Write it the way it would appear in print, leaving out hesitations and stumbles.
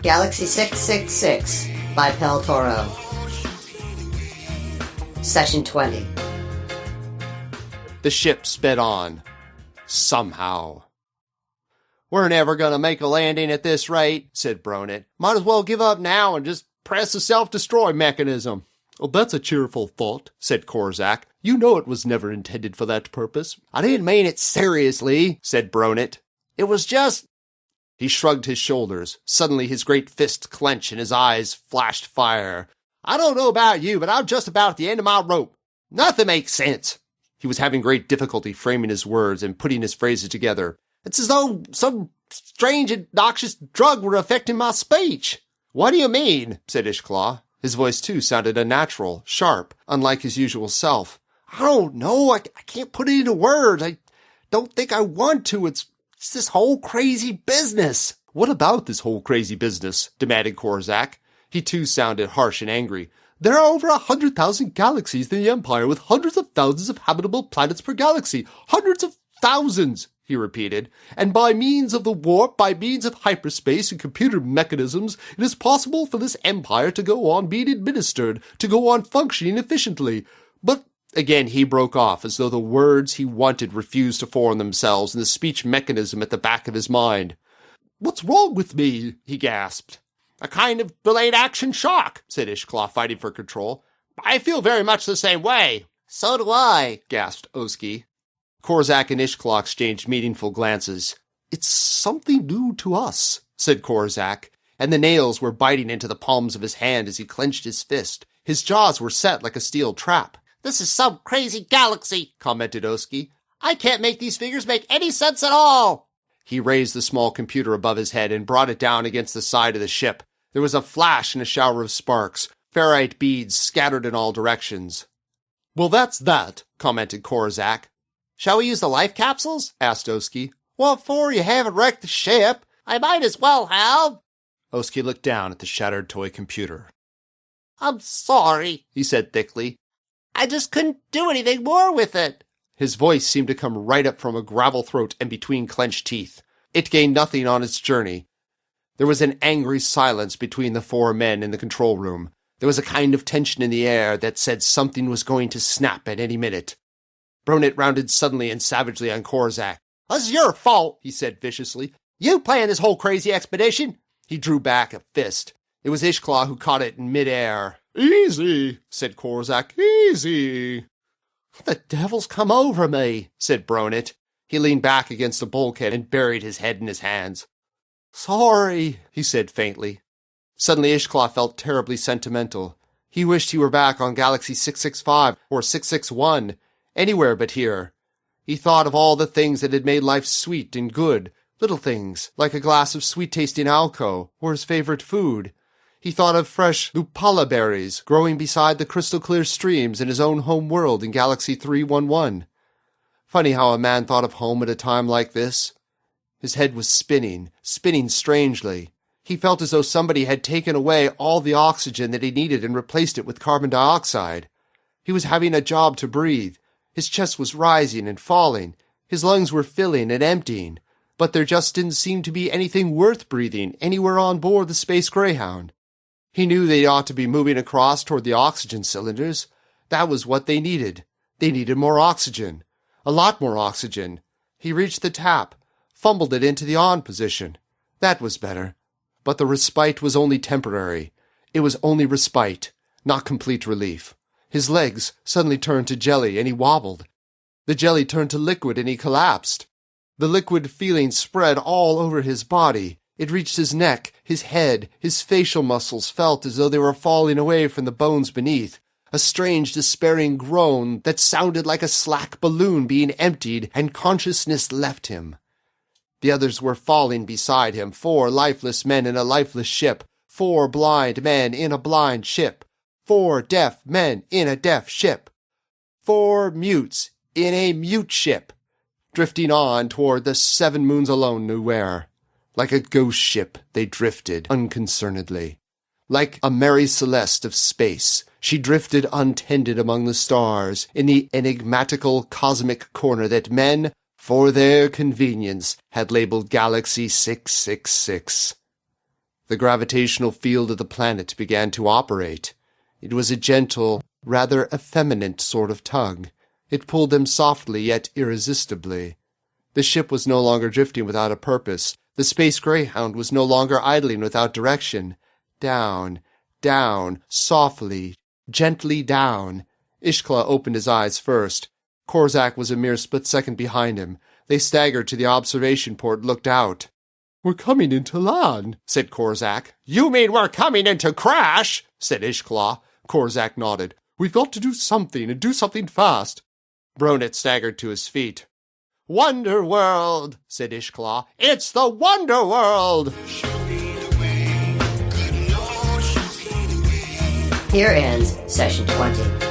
Galaxy 666 by Pel Toro. Session 20. The ship sped on. Somehow. "We're never gonna make a landing at this rate," said Bronet. "Might as well give up now and just press the self-destroy mechanism." "Well, that's a cheerful thought," said Korzak. "You know it was never intended for that purpose." "I didn't mean it seriously," said Bronet. "It was just—" He shrugged his shoulders. Suddenly his great fist clenched and his eyes flashed fire. "I don't know about you, but I'm just about at the end of my rope. Nothing makes sense." He was having great difficulty framing his words and putting his phrases together. "It's as though some strange and noxious drug were affecting my speech." "What do you mean?" said Ishklaw. His voice, too, sounded unnatural, sharp, unlike his usual self. "I don't know. I can't put it into words. I don't think I want to. It's this whole crazy business." "What about this whole crazy business?" demanded Korzak. He, too, sounded harsh and angry. "There are over 100,000 galaxies in the Empire, with hundreds of thousands of habitable planets per galaxy. Hundreds of thousands!" he repeated. "And by means of the warp, by means of hyperspace and computer mechanisms, it is possible for this empire to go on being administered, to go on functioning efficiently. But—" Again he broke off, as though the words he wanted refused to form themselves in the speech mechanism at the back of his mind. "What's wrong with me?" he gasped. "A kind of delayed action shock," said Ishklaw, fighting for control. "I feel very much the same way." "So do I," gasped Oski. Korzak and Ishklaw exchanged meaningful glances. "It's something new to us," said Korzak, and the nails were biting into the palms of his hand as he clenched his fist. His jaws were set like a steel trap. "This is some crazy galaxy," commented Oski. "I can't make these figures make any sense at all." He raised the small computer above his head and brought it down against the side of the ship. There was a flash and a shower of sparks. Ferrite beads scattered in all directions. "Well, that's that," commented Korzak. "Shall we use the life capsules?" asked Oski. "What for? You haven't wrecked the ship." "I might as well have." Oski looked down at the shattered toy computer. "I'm sorry," he said thickly. "I just couldn't do anything more with it." His voice seemed to come right up from a gravel throat and between clenched teeth. It gained nothing on its journey. There was an angry silence between the four men in the control room. There was a kind of tension in the air that said something was going to snap at any minute. Bronet rounded suddenly and savagely on Korzak. "It's your fault," he said viciously. "You planned this whole crazy expedition." He drew back a fist. It was Ishklaw who caught it in midair. "Easy," said Korzak. "Easy." "What the devil's come over me?" said Bronet. He leaned back against a bulkhead and buried his head in his hands. "Sorry," he said faintly. Suddenly Ishklaw felt terribly sentimental. He wished he were back on Galaxy 665 or 661, anywhere but here. He thought of all the things that had made life sweet and good, little things, like a glass of sweet-tasting Alco, or his favorite food. He thought of fresh lupala berries growing beside the crystal-clear streams in his own home world in Galaxy 311. Funny how a man thought of home at a time like this. His head was spinning strangely. He felt as though somebody had taken away all the oxygen that he needed and replaced it with carbon dioxide. He was having a job to breathe. His chest was rising and falling. His lungs were filling and emptying. But there just didn't seem to be anything worth breathing anywhere on board the Space Greyhound. He knew they ought to be moving across toward the oxygen cylinders. That was what they needed. They needed more oxygen. A lot more oxygen. He reached the tap, fumbled it into the on position. That was better. But the respite was only temporary. It was only respite, not complete relief. His legs suddenly turned to jelly, and he wobbled. The jelly turned to liquid, and he collapsed. The liquid feeling spread all over his body. It reached his neck, his head, his facial muscles felt as though they were falling away from the bones beneath. A strange, despairing groan that sounded like a slack balloon being emptied, and consciousness left him. The others were falling beside him, 4 lifeless men in a lifeless ship, 4 blind men in a blind ship, 4 deaf men in a deaf ship, 4 mutes in a mute ship, drifting on toward the 7 moons alone knew where. Like a ghost ship, they drifted unconcernedly. Like a Mary Celeste of space, she drifted untended among the stars in the enigmatical cosmic corner that men, for their convenience, had labeled Galaxy 666. The gravitational field of the planet began to operate. It was a gentle, rather effeminate sort of tug. It pulled them softly yet irresistibly. The ship was no longer drifting without a purpose. The space greyhound was no longer idling without direction. Down, down, softly, gently down. Ishkla opened his eyes first. Korzak was a mere split second behind him. They staggered to the observation port and looked out. "We're coming into land," said Korzak. "You mean we're coming into crash?" said Ishkla. Korzak nodded. "We've got to do something, and do something fast." Bronet staggered to his feet. "Wonder World," said Ishkla. "It's the Wonder World!" Here ends Session 20.